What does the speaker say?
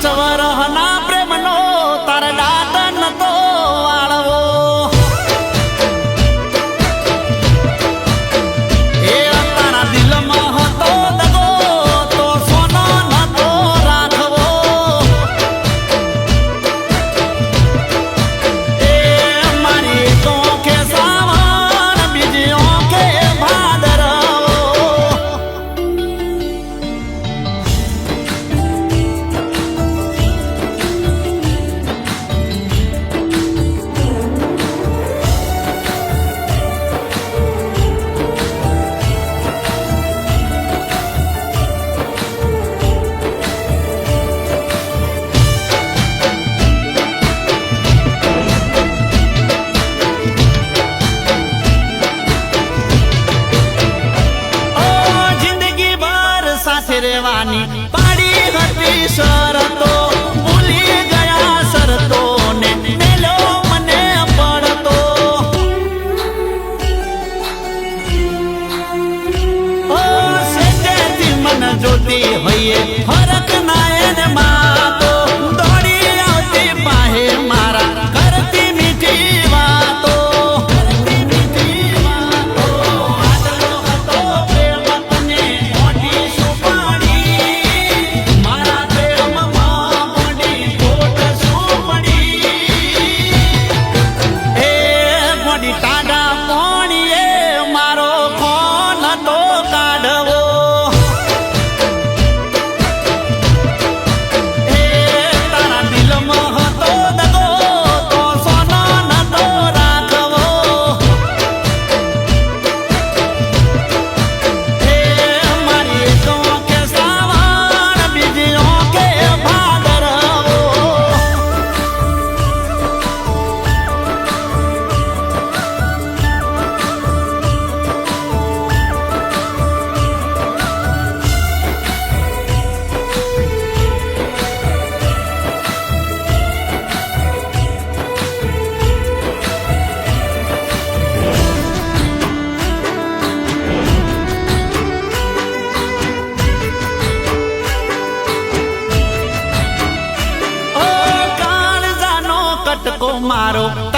વરહના પ્રેમનો તાર દાટન તો વાળવો એ તારા દિલમાં હતો દગો તો સોનો નતો રાખવો એ મારી આંખે સાવન બીજી આંખે ભાદરવો રેવાની પાડી હતી શરતો ભૂલી ગયા શરતો ને મેલો મને પડતો ઓ સેજેથી મન જોતી હોઈએ ફરક ના એને માતો દોડી આવતી પાહે મારા કરતી મીઠી વાતો મારો